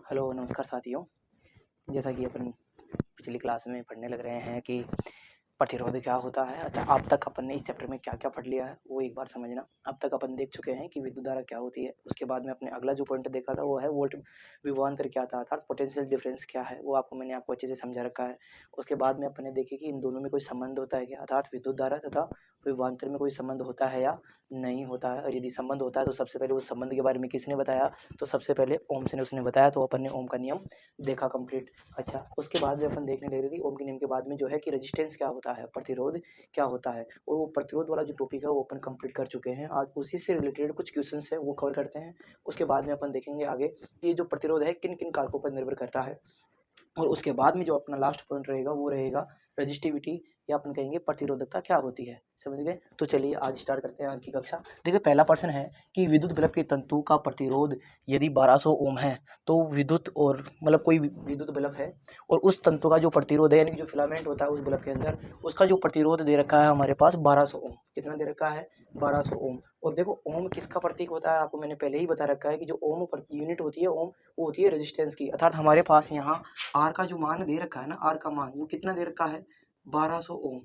Hello नमस्कार साथियों। जैसा कि अपन पिछली क्लास में पढ़ने लग रहे हैं कि प्रतिरोध क्या होता है। अच्छा, अब तक अपन ने इस चैप्टर में क्या क्या पढ़ लिया है वो एक बार समझना। अब तक अपन देख चुके हैं कि विद्युत धारा क्या होती है। उसके बाद में अपने अगला जो पॉइंट देखा था वो है वोल्ट विभवांतर क्या था, अर्थात पोटेंशियल डिफरेंस क्या है, वो मैंने आपको अच्छे से समझा रखा है। उसके बाद में अपन ने देखे कि इन दोनों में कोई संबंध होता है क्या, अर्थात विद्युत धारा तथा विभवांतर में कोई संबंध होता है या नहीं होता है, और यदि संबंध होता है तो सबसे पहले उस संबंध के बारे में किसने बताया, तो सबसे पहले ओम्स ने उसने बताया। तो अपन ने ओम का नियम देखा कंप्लीट। अच्छा, उसके बाद में अपन देखने लग रहे थे ओम के नियम के बाद में जो है कि रेजिस्टेंस क्या होता है, प्रतिरोध क्या होता है, और वो प्रतिरोध वाला जो टॉपिक है वो अपन कंप्लीट कर चुके हैं। आज उसी से रिलेटेड कुछ क्वेश्चंस है वो कवर करते हैं। उसके बाद में अपन देखेंगे आगे कि ये जो प्रतिरोध है किन किन कारकों पर निर्भर करता है, और उसके बाद में जो अपना लास्ट पॉइंट रहेगा वो रहेगा रजिस्टिविटी, या अपन कहेंगे प्रतिरोधकता क्या होती है। समझ गए? तो चलिए आज स्टार्ट करते हैं आज की कक्षा। देखिए, पहला प्रश्न है कि विद्युत बल्ब के तंतु का प्रतिरोध यदि 1200 ओम है तो विद्युत और मतलब कोई विद्युत बल्ब है और उस तंतु का जो प्रतिरोध है यानी कि जो फिलामेंट होता है उस बल्ब के अंदर, उसका जो प्रतिरोध दे रखा है हमारे पास 1200 ओम। कितना दे रखा है? 1200 ओम। और देखो, ओम किसका प्रतीक होता है आपको मैंने पहले ही बता रखा है कि जो ओम यूनिट होती है ओम, वो होती है रेजिस्टेंस की। अर्थात हमारे पास यहाँ आर का जो मान दे रखा है ना, आर का मान वो कितना दे रखा है? 1200 ओम।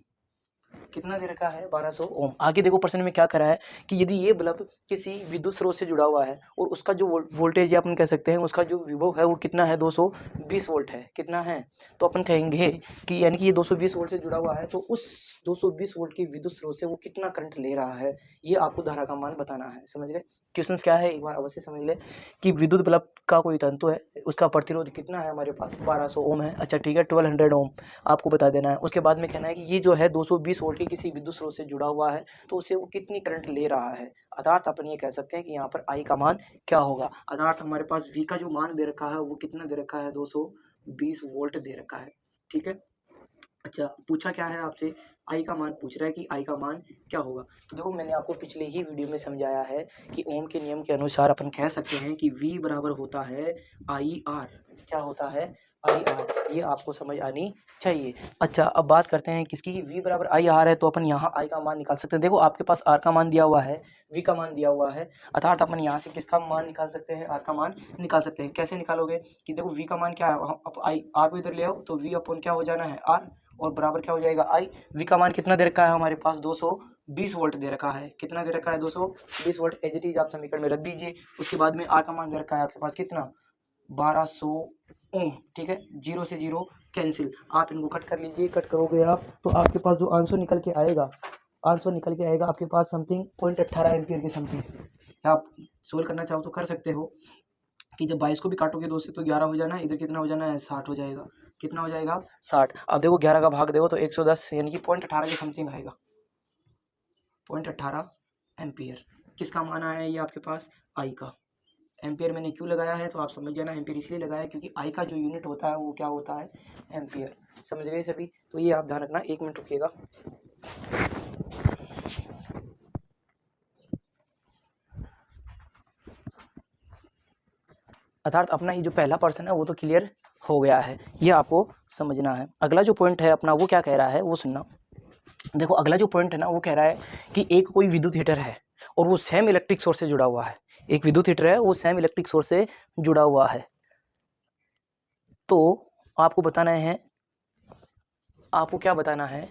कितना दे रखा है? 1200 ओम। आगे देखो प्रश्न में क्या करा है कि यदि ये बल्ब किसी विद्युत स्रोत से जुड़ा हुआ है और उसका जो वोल्टेज या अपन कह सकते हैं उसका जो विभव है वो कितना है? 220 वोल्ट है। कितना है? तो अपन कहेंगे कि यानी कि ये 220 वोल्ट से जुड़ा हुआ है, तो उस 220 वोल्ट की विद्युत स्रोत से वो कितना करंट ले रहा है, ये आपको धारा का मान बताना है। समझ गए? क्वेश्चन क्या है एक बार अवश्य समझ ले कि विद्युत बल्ब का कोई तंतु है, उसका प्रतिरोध कितना है हमारे पास? 1200 ओम है। अच्छा ठीक है, 1200 ओम आपको बता देना है। उसके बाद में कहना है कि ये जो है 220 वोल्ट की किसी विद्युत स्रोत से जुड़ा हुआ है तो उसे वो कितनी करंट ले रहा है। अर्थात अपन ये कह सकते हैं कि यहाँ पर आई का मान क्या होगा। अर्थात हमारे पास वी का जो मान दे रखा है वो कितना दे रखा है? 220 वोल्ट दे रखा है। ठीक है। अच्छा, पूछा क्या है आपसे? आई का मान पूछ रहा है कि आई का मान क्या होगा। तो देखो, मैंने आपको पिछले ही वीडियो में समझाया है कि ओम के नियम के अनुसार अपन कह सकते हैं कि V बराबर होता है आई आर। क्या होता है? I R. ये आपको समझ आनी चाहिए। अच्छा, अब बात करते हैं किसकी। V बराबर आई आर है तो अपन यहाँ आई का मान निकाल सकते हैं। देखो, आपके पास आर का मान दिया हुआ है, V का मान दिया हुआ है, अर्थात अपन यहाँ से किसका मान निकाल सकते हैं? आर का मान निकाल सकते हैं। कैसे निकालोगे कि देखो V का मान क्या है, अब आई आर को इधर ले आओ तो V अपन क्या हो जाना है? आर, और बराबर क्या हो जाएगा? आई। वी का मान कितना दे रखा है हमारे पास? 220 वोल्ट दे रखा है। कितना दे रखा है? 220 वोल्ट। एज इट इज आप समीकरण में रख दीजिए। उसके बाद में आर का मान दे रखा है आपके पास कितना? 1200 ओम। ठीक है, जीरो से जीरो कैंसिल। आप इनको कट कर लीजिए। कट करोगे आप तो आपके पास जो आंसर निकल के आएगा, आंसर निकल के आएगा आपके पास समथिंग 0.18 एम्पियर के समथिंग। आप सोल्व करना चाहो तो कर सकते हो कि जब 22 को भी काटोगे 2 से तो 11 हो जाना है, इधर कितना हो जाना है? 60 हो जाएगा। कितना हो जाएगा? 60। अब देखो 11 का भाग देखो तो 110 यानी कि 0.18 के समथिंग आएगा। 0.18 एम्पियर। किसका मान आया है ये आपके पास? आई का। एम्पियर मैंने क्यों लगाया है तो आप समझ जाना, एम्पियर इसलिए लगाया क्योंकि आई का जो यूनिट होता है वो क्या होता है? एम्पियर। समझ गए सभी? तो ये आप ध्यान रखना। 1 मिनट रुकिएगा। अर्थात अपना ये जो पहला पर्सन है वो तो क्लियर हो गया है, ये आपको समझना है। अगला जो पॉइंट है अपना वो क्या कह रहा है वो सुनना। देखो, अगला जो पॉइंट है ना वो कह रहा है कि एक कोई विद्युत हीटर है और वो सेम इलेक्ट्रिक सोर्स से जुड़ा हुआ है। एक विद्युत हीटर है वो सेम इलेक्ट्रिक सोर्स से जुड़ा हुआ है। तो आपको बताना है, आपको क्या बताना है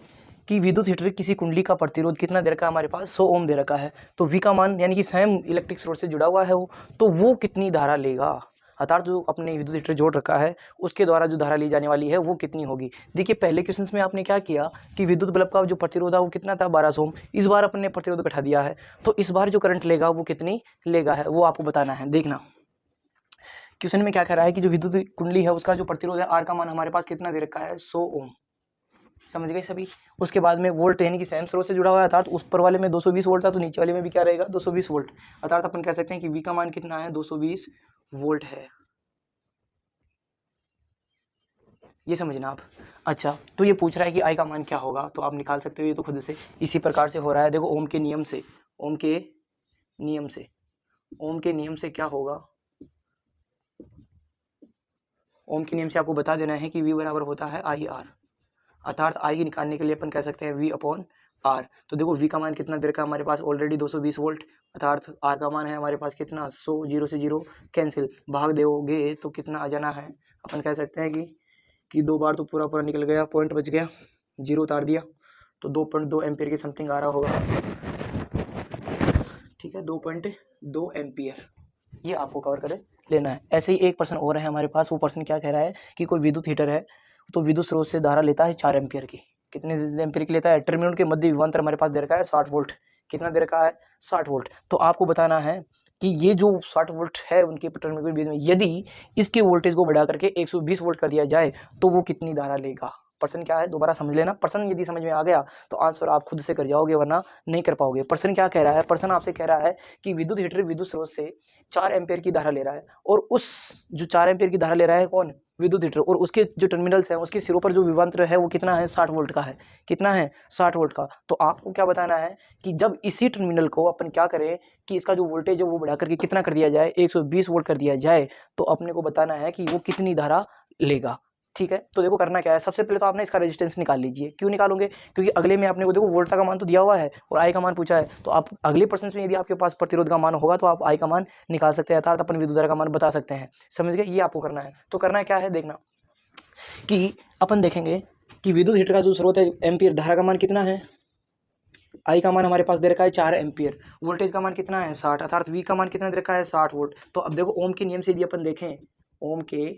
कि विद्युत हीटर किसी कुंडली का प्रतिरोध कितना दे रखा है हमारे पास? 100 ओम दे रखा है। तो V का मान यानी कि सेम इलेक्ट्रिक सोर्स से जुड़ा हुआ है वो, तो वो कितनी धारा लेगा। अर्थात जो अपने विद्युत हीटर जोड़ रखा है उसके द्वारा जो धारा ली जाने वाली है वो कितनी होगी। देखिए, पहले क्वेश्चन में आपने क्या किया कि विद्युत बल्ब का जो प्रतिरोध है वो कितना था? 1200 ओम। इस बार अपने प्रतिरोध घटा दिया है, तो इस बार जो करंट लेगा वो कितनी लेगा है वो आपको बताना है। देखना, क्वेश्चन में क्या कह रहा है कि जो विद्युत कुंडली है उसका जो प्रतिरोध है आर का मान हमारे पास कितना दे रखा है? 100 ओम। समझ गए सभी? उसके बाद में वोल्ट यानी कि सेम स्रोत से जुड़ा हुआ है, अर्थात उस पर वाले में 220 वोल्ट था तो नीचे वाले में भी क्या रहेगा? 220 वोल्ट। अर्थात अपन कह सकते हैं कि V का मान कितना है? 220 वोल्ट है। ये समझना आप। अच्छा, तो ये पूछ रहा है कि I का मान क्या होगा, तो आप निकाल सकते हो ये तो खुद से। इसी प्रकार से हो रहा है। देखो, ओम के नियम से, ओम के नियम से, ओम के नियम से क्या होगा? ओम के नियम से आपको बता देना है कि V बराबर होता है आई आर। अर्थात आई निकालने के लिए अपन कह सकते हैं V अपॉन आर। तो देखो वी का मान कितना दे रखा है हमारे पास ऑलरेडी 220 वोल्ट, अर्थात आर का मान है हमारे पास कितना 100, 0 से 0 कैंसिल, भाग दोगे तो कितना आ जाना है, अपन कह सकते हैं कि 2 बार तो पूरा पूरा निकल गया, पॉइंट बच गया, 0 उतार दिया तो 2.2 एम्पियर के समथिंग आ रहा होगा, ठीक है, 2.2 एम्पियर, ये आपको कवर करे लेना है। ऐसे ही एक पर्सन और है हमारे पास, वो पर्सन क्या कह रहा है कि कोई विद्युत हीटर है तो विद्युत स्रोत से धारा लेता है 4 एम्पियर की, कितने एम्पियर की लेता है, टर्मिनल के मध्य विभवांतर हमारे पास दे रखा है 60 वोल्ट, कितना दे रखा है 60 वोल्ट। तो आपको बताना है कि ये जो 60 वोल्ट है उनके टर्मिनल के बीच में, यदि इसके वोल्टेज को बढ़ा करके 120 वोल्ट कर दिया जाए तो वो कितनी धारा लेगा। पर्सन क्या है दोबारा समझ लेना, पर्सन यदि समझ में आ गया तो आंसर आप खुद से कर जाओगे वरना नहीं कर पाओगे। पर्सन क्या कह रहा है, पर्सन आपसे कह रहा है कि विद्युत हीटर विद्युत स्रोत से 4 एम्पियर की धारा ले रहा है, और उस जो 4 एम्पियर की धारा ले रहा है कौन, विद्युत हीटर, और उसके जो टर्मिनल्स हैं उसके सिरों पर जो विभवांतर है वो कितना है 60 वोल्ट का है, कितना है 60 वोल्ट का। तो आपको क्या बताना है कि जब इसी टर्मिनल को अपन क्या करें कि इसका जो वोल्टेज है वो बढ़ा करके कितना कर दिया जाए 120 वोल्ट कर दिया जाए, तो अपने को बताना है कि वो कितनी धारा लेगा, ठीक है। तो देखो करना क्या है, सबसे पहले तो आपने इसका रेजिस्टेंस निकाल लीजिए। क्यों निकालोगे, क्योंकि अगले में आपने को देखो वोल्ट का मान तो दिया हुआ है और आई का मान पूछा है, तो आप अगले पर्सन में यदि आपके पास प्रतिरोध का मान होगा तो आप आई का मान निकाल सकते हैं, अर्थात अपन विद्युत धारा का मान बता सकते हैं, समझ गए। ये आपको करना है। तो करना क्या है देखना कि अपन देखेंगे कि विद्युत हीटर का जो स्रोत है एम्पियर, धारा का मान कितना है, आई का मान हमारे पास दे रखा है 4 एम्पियर, वोल्टेज का मान कितना है 60, अर्थात वी का मान कितना दे रखा है 60 वोल्ट। तो अब देखो ओम के नियम से यदि अपन देखें, ओम के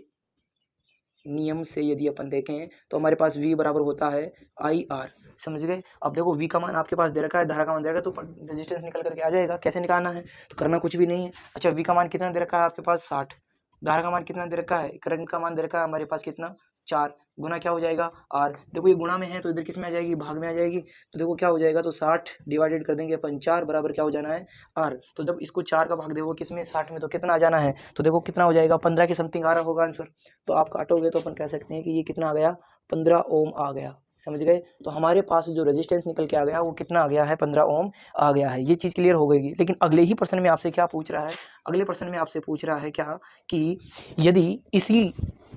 नियम से यदि अपन देखें तो हमारे पास V बराबर होता है आई आर, समझ गए। अब देखो V का मान आपके पास दे रखा है, धारा का मान दे रखा है, तो रेजिस्टेंस निकल करके आ जाएगा। कैसे निकालना है, तो करना कुछ भी नहीं है। अच्छा V का मान कितना दे रखा है आपके पास 60, धारा का मान कितना दे रखा है, करंट का मान दे रखा है हमारे पास कितना 4, गुना क्या हो जाएगा R। देखो ये गुणा में है तो इधर किस में आ जाएगी, भाग में आ जाएगी। तो देखो क्या हो जाएगा, तो 60 डिवाइडेड कर देंगे अपन 4 बराबर क्या हो जाना है R। तो जब इसको 4 का भाग देखो किस में 60 में, तो कितना आ जाना है, तो देखो कितना हो जाएगा 15 के समथिंग आ रहा होगा आंसर। तो आप काटोगे तो अपन कह सकते हैं कि ये कितना आ गया 15 ओम आ गया, समझ गए। तो हमारे पास जो रेजिस्टेंस निकल के आ गया वो कितना आ गया है 15 ओम आ गया है। ये चीज़ क्लियर हो गई। लेकिन अगले ही प्रश्न में आपसे क्या पूछ रहा है, अगले प्रश्न में आपसे पूछ रहा है क्या कि यदि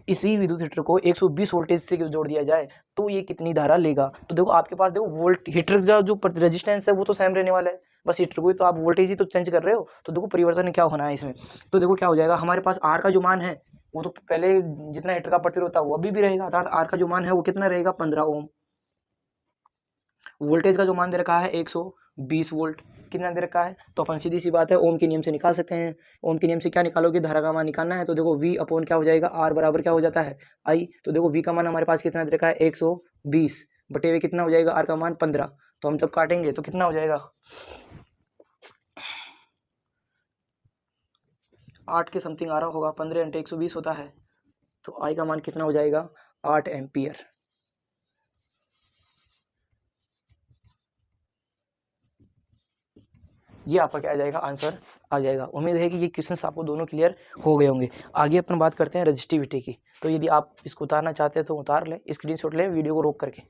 इसी विद्युत हीटर को 120 वोल्टेज से जोड़ दिया जाए तो ये कितनी धारा लेगा। तो देखो आपके पास देखो वोल्ट हीटर का जो रेजिस्टेंस है वो तो सेम रहने वाला है, बस हीटर को तो आप वोल्टेज ही तो चेंज कर रहे हो। तो देखो परिवर्तन क्या होना है इसमें, तो देखो क्या हो जाएगा, हमारे पास आर का जो मान है वो तो पहले जितना हीटर का प्रतिरोध था वो अभी भी रहेगा, अर्थात आर का जो मान है वो कितना रहेगा 15 ओम। वोल्टेज का जो मान दे रखा है 120 वोल्ट, कितना दे रखा है, तो अपन सीधी सी बात है ओम के नियम से निकाल सकते हैं। ओम के नियम से क्या निकालोगे, धारा का मान निकालना है। तो देखो V अपॉन क्या हो जाएगा R बराबर क्या हो जाता है I। तो देखो V का मान हमारे पास कितना दे रखा है 120 बटे हुए कितना हो जाएगा R का मान 15। तो हम जब काटेंगे तो कितना हो जाएगा 8 के समथिंग आ रहा होगा, 15 × 120 होता है। तो I का मान कितना हो जाएगा 8 एम्पियर। ये आपका क्या आ जाएगा आंसर आ जाएगा। उम्मीद है कि ये क्वेश्चंस आपको दोनों क्लियर हो गए होंगे। आगे अपन बात करते हैं रजिस्टिविटी की। तो यदि आप इसको उतारना चाहते हैं तो उतार लें, स्क्रीनशॉट लें वीडियो को रोक करके।